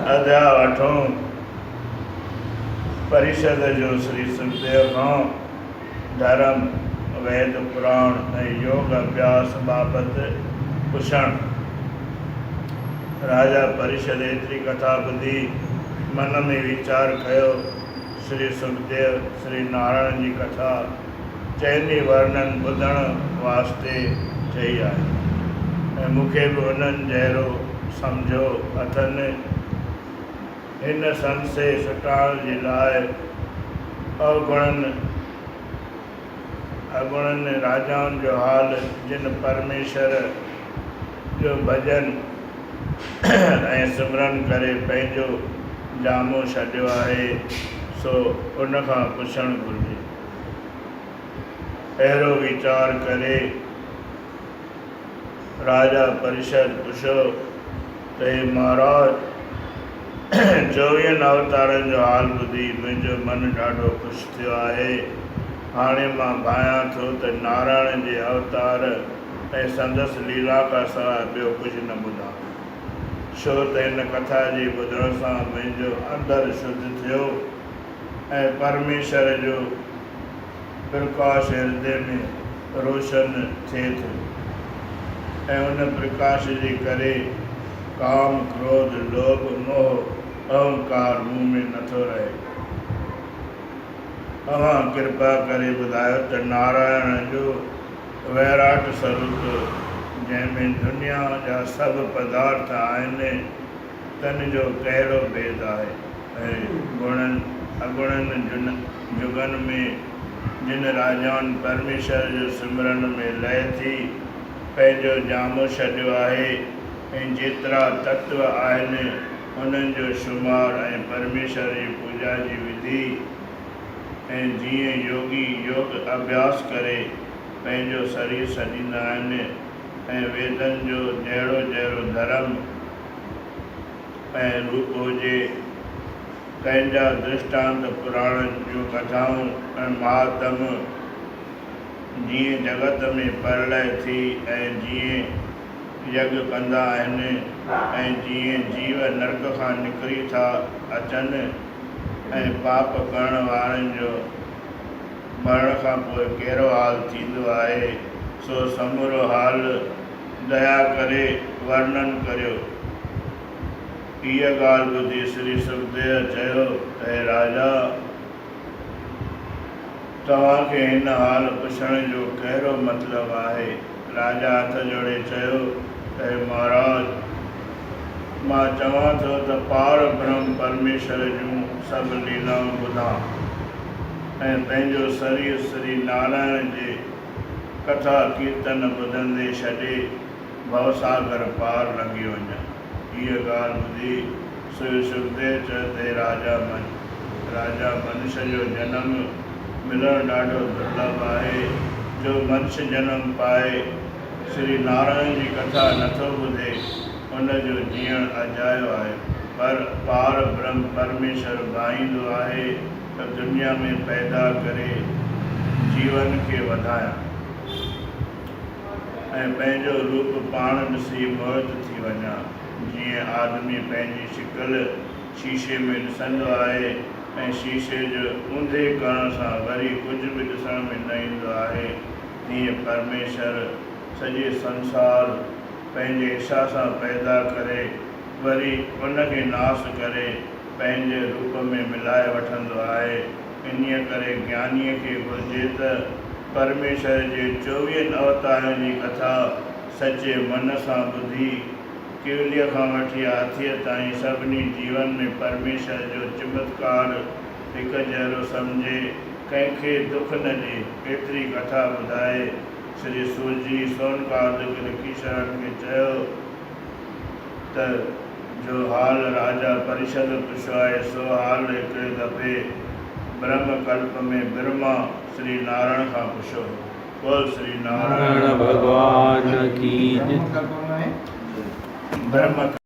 अध्याय 8 परिषद जो श्री सुखदेव खां धर्म वेद पुराण ऐं योग अभ्यास बाबति पुछण। राजा परिषद एतिरी कथा ॿुधी मन में वीचार कयो। श्री सुखदेव श्री नारायण जी कथा चइनी वर्णन ॿुधण वास्ते चई आहे ऐं मूंखे बि उन्हनि जहिड़ो सम्झो अथनि। हिन संशय छुटाइण जे लाइ अवगुणनि राजाउनि जो हाल जिन परमेश्वर जो भॼन ऐं सिमरन करे पंहिंजो जामो छॾियो आहे सो उन खां पुछणु घुरिजे। अहिड़ो वीचार करे राजा परिषद पुछियो त हे महाराज, 24 अवतारनि जो हाल ॿुधी मुंहिंजो मन ॾाढो ख़ुशि थियो आहे। हाणे मां भायां थो त नारायण जे अवतार ऐं संदसि लीला खां सवाइ ॿियो कुझु न ॿुधां, छो त हिन कथा जे ॿुधण सां मुंहिंजो अंदरु शुद्ध थियो ऐं परमेश्वर जो प्रकाश हृदय में रोशन थिए थो ऐं उन प्रकाश जे करे काम क्रोध लोभ मोह अहंकार मुंह में नथो रहे। तव्हां कृपा करे ॿुधायो त नारायण जो वैराट स्वरूप जंहिंमें दुनिया जा सभु पदार्थ आहिनि तन जो कहिड़ो भेद आहे ऐं अगुणनि जुगनि में जिन राजाउनि परमेश्वर जो सिमरन में लय थी पंहिंजो जामो छॾियो आहे ऐं जेतिरा तत्व आहिनि उन्हनि जो शुमार ऐं परमेश्वर जी पूॼा जी विधि ऐं जीअं योगी योग अभ्यास करे पंहिंजो शरीर सॼींदा आहिनि ऐं वेदनि जो जहिड़ो जहिड़ो धर्म ऐं रूप हुजे, पंहिंजा दृष्टांत पुराणनि जूं कथाऊं ऐं महात्म जीअं जगत में परलय थी ऐं जीअं यज्ञ कंदा आहिनि ऐं जीअं जीव नरक खां निकिरी था अचनि ऐं पाप करण वारनि जो मरण खां पोइ कहिड़ो हाल थींदो आहे सो समूरो हाल दया करे वर्णन करियो। इहा ॻाल्हि ॿुधी श्री सुखदेव चयो त हे राजा, तव्हांखे हिन हाल पुछण जो कहिड़ो मतिलबु आहे? राजा हथ जोड़े चयो त हे महाराज, मां चवां थो त पार ब्रह्म परमेश्वर जूं सभु लीलाऊं ॿुधां ऐं पंहिंजो शरीर श्री नारायण जे कथा कीर्तन ॿुधंदे छॾे भवसागर पार लंघी वञा। इहा ॻाल्हि ॿुधी श्री सुखदेव चयो त राजा मनुष्य जो जनमु मिलणु ॾाढो दुर्लभ आहे। जो मनुष्य जनम पाए श्री नारायण जी कथा नथो ॿुधे उनजो जीअण अजायो आहे, पर पार ब्रह्म परमेश्वर भाईंदो आहे त दुनिया में पैदा करे जीवन खे वधायां ऐं पंहिंजो रूप पाण ॾिसी मोहित थी वञा। जीअं आदमी पंहिंजी शिकल शीशे में ॾिसंदो आहे ऐं शीशे जो ऊंधे करण सां वरी कुझु बि ॾिसण में न ईंदो आहे, तीअं परमेश्वर सॼे संसार पंहिंजे इच्छा सां पैदा करे वरी उनखे नाश करे पंहिंजे रूप में मिलाए वठंदो आहे। इन्हीअ करे ज्ञानीअ खे घुरिजे त परमेश्वर जे 24 अवतारनि जी कथा सचे मन सां ॿुधी केवलीअ खां वठी हाथीअ ताईं सभिनी जीवन में परमेश्वर जो चमत्कार हिकु जहिड़ो सम्झे, कंहिंखे दुख न ॾिए, एतिरी कथा ॿुधाए श्री सूरजी सोनकाद किशरण खे चयो त जो हाल राजा परिषद पुछियो आहे सो हाल हिकिड़े दफ़े ब्रह्मकल्प में ब्रह्मा श्री नारायण खां पुछियो। बोल श्री नारायण भगवान की ब्रह्म